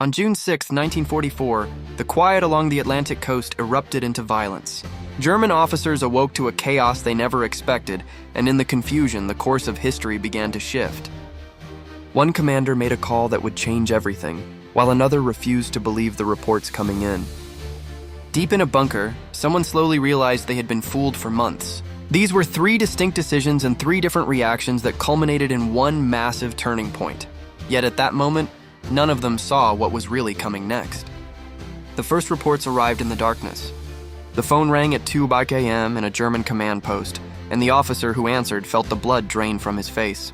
On June 6, 1944, the quiet along the Atlantic coast erupted into violence. German officers awoke to a chaos they never expected, and in the confusion, the course of history began to shift. One commander made a call that would change everything, while another refused to believe the reports coming in. Deep in a bunker, someone slowly realized they had been fooled for months. These were 3 distinct decisions and 3 different reactions that culminated in one massive turning point. Yet at that moment, none of them saw what was really coming next. The first reports arrived in the darkness. The phone rang at 2 a.m. in a German command post, and the officer who answered felt the blood drain from his face.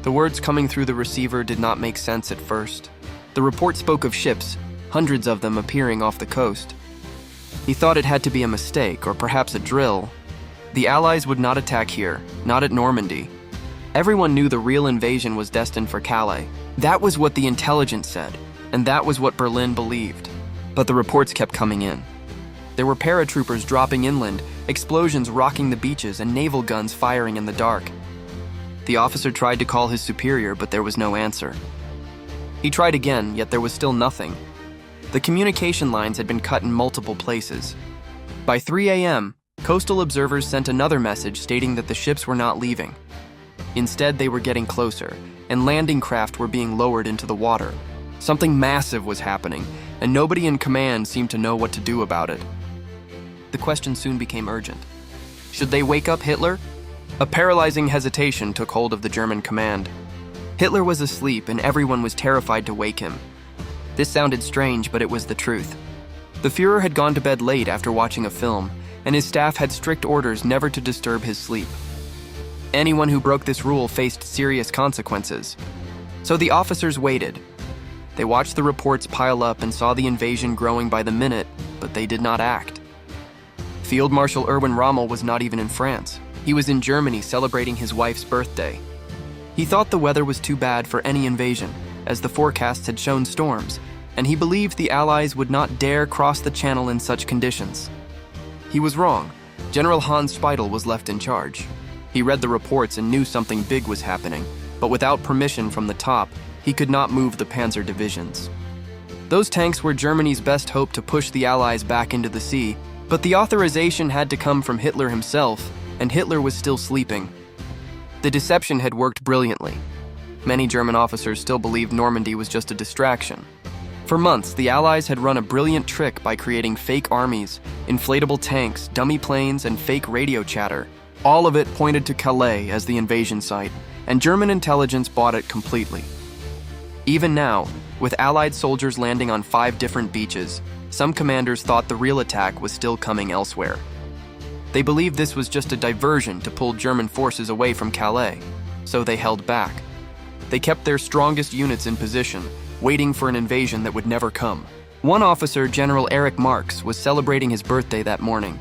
The words coming through the receiver did not make sense at first. The report spoke of ships, hundreds of them appearing off the coast. He thought it had to be a mistake, or perhaps a drill. The Allies would not attack here, not at Normandy. Everyone knew the real invasion was destined for Calais. That was what the intelligence said, and that was what Berlin believed. But the reports kept coming in. There were paratroopers dropping inland, explosions rocking the beaches, and naval guns firing in the dark. The officer tried to call his superior, but there was no answer. He tried again, yet there was still nothing. The communication lines had been cut in multiple places. By 3 a.m., coastal observers sent another message stating that the ships were not leaving. Instead, they were getting closer, and landing craft were being lowered into the water. Something massive was happening, and nobody in command seemed to know what to do about it. The question soon became urgent. Should they wake up Hitler? A paralyzing hesitation took hold of the German command. Hitler was asleep, and everyone was terrified to wake him. This sounded strange, but it was the truth. The Führer had gone to bed late after watching a film, and his staff had strict orders never to disturb his sleep. Anyone who broke this rule faced serious consequences. So the officers waited. They watched the reports pile up and saw the invasion growing by the minute, but they did not act. Field Marshal Erwin Rommel was not even in France. He was in Germany celebrating his wife's birthday. He thought the weather was too bad for any invasion, as the forecasts had shown storms, and he believed the Allies would not dare cross the Channel in such conditions. He was wrong. General Hans Speidel was left in charge. He read the reports and knew something big was happening, but without permission from the top, he could not move the Panzer divisions. Those tanks were Germany's best hope to push the Allies back into the sea, but the authorization had to come from Hitler himself, and Hitler was still sleeping. The deception had worked brilliantly. Many German officers still believed Normandy was just a distraction. For months, the Allies had run a brilliant trick by creating fake armies, inflatable tanks, dummy planes, and fake radio chatter. All of it pointed to Calais as the invasion site, and German intelligence bought it completely. Even now, with Allied soldiers landing on 5 different beaches, some commanders thought the real attack was still coming elsewhere. They believed this was just a diversion to pull German forces away from Calais, so they held back. They kept their strongest units in position, waiting for an invasion that would never come. One officer, General Erich Marx, was celebrating his birthday that morning.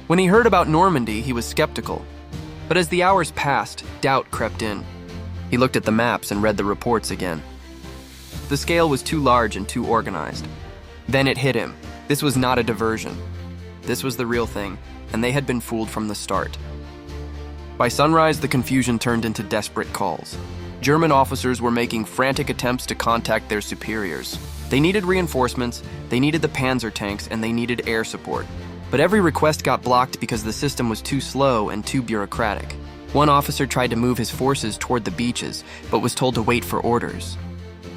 When he heard about Normandy, he was skeptical. But as the hours passed, doubt crept in. He looked at the maps and read the reports again. The scale was too large and too organized. Then it hit him. This was not a diversion. This was the real thing, and they had been fooled from the start. By sunrise, the confusion turned into desperate calls. German officers were making frantic attempts to contact their superiors. They needed reinforcements, they needed the Panzer tanks, and they needed air support. But every request got blocked because the system was too slow and too bureaucratic. One officer tried to move his forces toward the beaches, but was told to wait for orders.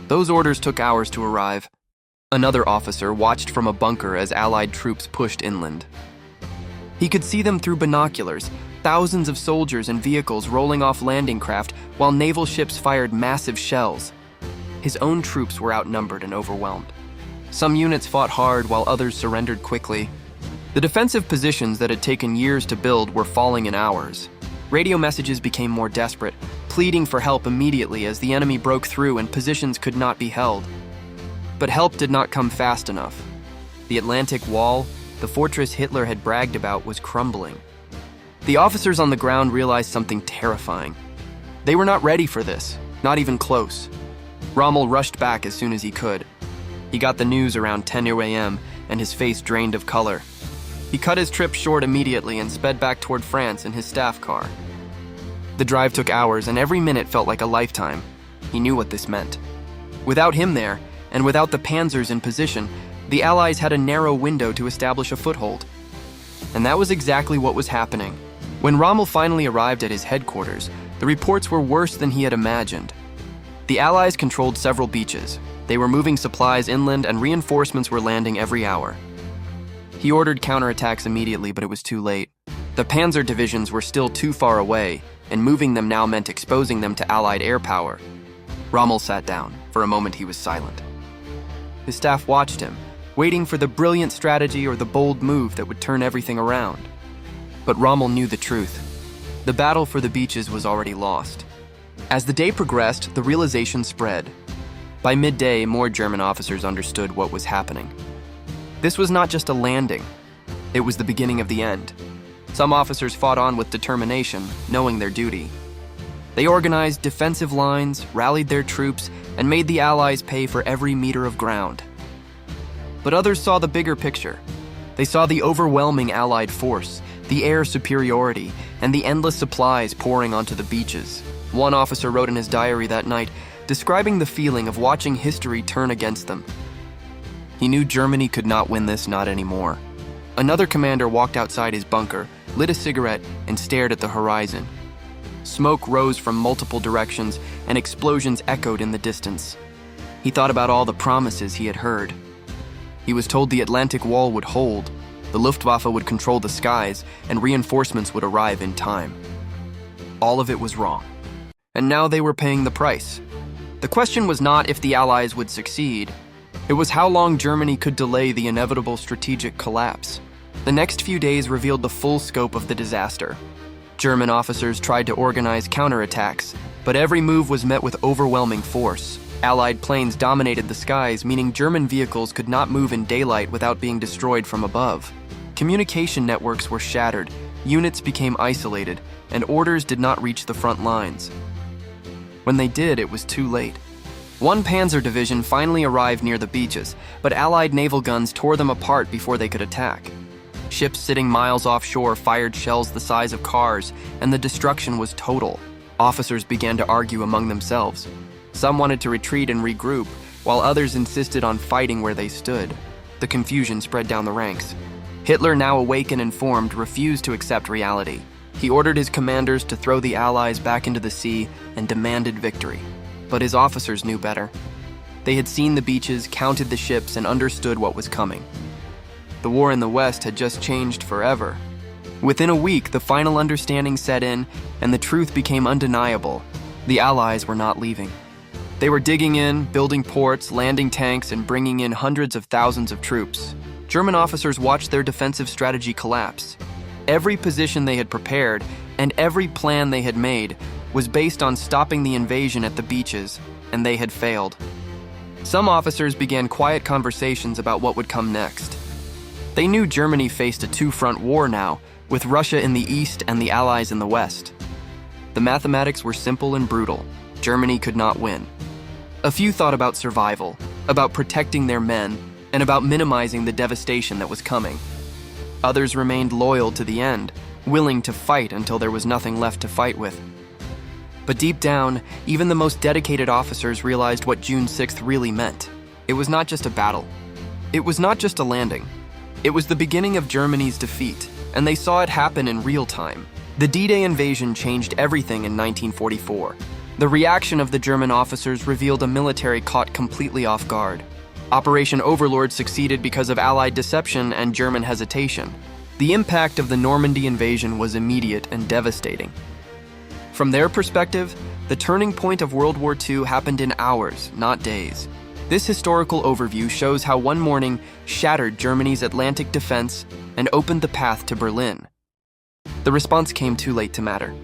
Those orders took hours to arrive. Another officer watched from a bunker as Allied troops pushed inland. He could see them through binoculars, thousands of soldiers and vehicles rolling off landing craft while naval ships fired massive shells. His own troops were outnumbered and overwhelmed. Some units fought hard while others surrendered quickly. The defensive positions that had taken years to build were falling in hours. Radio messages became more desperate, pleading for help immediately as the enemy broke through and positions could not be held. But help did not come fast enough. The Atlantic Wall, the fortress Hitler had bragged about, was crumbling. The officers on the ground realized something terrifying. They were not ready for this, not even close. Rommel rushed back as soon as he could. He got the news around 10 a.m., and his face drained of color. He cut his trip short immediately and sped back toward France in his staff car. The drive took hours, and every minute felt like a lifetime. He knew what this meant. Without him there, and without the panzers in position, the Allies had a narrow window to establish a foothold. And that was exactly what was happening. When Rommel finally arrived at his headquarters, the reports were worse than he had imagined. The Allies controlled several beaches. They were moving supplies inland and reinforcements were landing every hour. He ordered counterattacks immediately, but it was too late. The panzer divisions were still too far away, and moving them now meant exposing them to Allied air power. Rommel sat down. For a moment he was silent. His staff watched him, waiting for the brilliant strategy or the bold move that would turn everything around. But Rommel knew the truth. The battle for the beaches was already lost. As the day progressed, the realization spread. By midday, more German officers understood what was happening. This was not just a landing. It was the beginning of the end. Some officers fought on with determination, knowing their duty. They organized defensive lines, rallied their troops, and made the Allies pay for every meter of ground. But others saw the bigger picture. They saw the overwhelming Allied force, the air superiority, and the endless supplies pouring onto the beaches. One officer wrote in his diary that night, describing the feeling of watching history turn against them. He knew Germany could not win this, not anymore. Another commander walked outside his bunker, lit a cigarette, and stared at the horizon. Smoke rose from multiple directions, and explosions echoed in the distance. He thought about all the promises he had heard. He was told the Atlantic Wall would hold, the Luftwaffe would control the skies, and reinforcements would arrive in time. All of it was wrong. And now they were paying the price. The question was not if the Allies would succeed. It was how long Germany could delay the inevitable strategic collapse. The next few days revealed the full scope of the disaster. German officers tried to organize counterattacks, but every move was met with overwhelming force. Allied planes dominated the skies, meaning German vehicles could not move in daylight without being destroyed from above. Communication networks were shattered, units became isolated, and orders did not reach the front lines. When they did, it was too late. One panzer division finally arrived near the beaches, but Allied naval guns tore them apart before they could attack. Ships sitting miles offshore fired shells the size of cars, and the destruction was total. Officers began to argue among themselves. Some wanted to retreat and regroup, while others insisted on fighting where they stood. The confusion spread down the ranks. Hitler, now awake and informed, refused to accept reality. He ordered his commanders to throw the Allies back into the sea and demanded victory. But his officers knew better. They had seen the beaches, counted the ships, and understood what was coming. The war in the West had just changed forever. Within a week, the final understanding set in, and the truth became undeniable. The Allies were not leaving. They were digging in, building ports, landing tanks, and bringing in hundreds of thousands of troops. German officers watched their defensive strategy collapse. Every position they had prepared, and every plan they had made, was based on stopping the invasion at the beaches, and they had failed. Some officers began quiet conversations about what would come next. They knew Germany faced a two-front war now, with Russia in the east and the Allies in the west. The mathematics were simple and brutal. Germany could not win. A few thought about survival, about protecting their men, and about minimizing the devastation that was coming. Others remained loyal to the end, willing to fight until there was nothing left to fight with. But deep down, even the most dedicated officers realized what June 6th really meant. It was not just a battle. It was not just a landing. It was the beginning of Germany's defeat, and they saw it happen in real time. The D-Day invasion changed everything in 1944. The reaction of the German officers revealed a military caught completely off guard. Operation Overlord succeeded because of Allied deception and German hesitation. The impact of the Normandy invasion was immediate and devastating. From their perspective, the turning point of World War II happened in hours, not days. This historical overview shows how one morning shattered Germany's Atlantic defense and opened the path to Berlin. The response came too late to matter.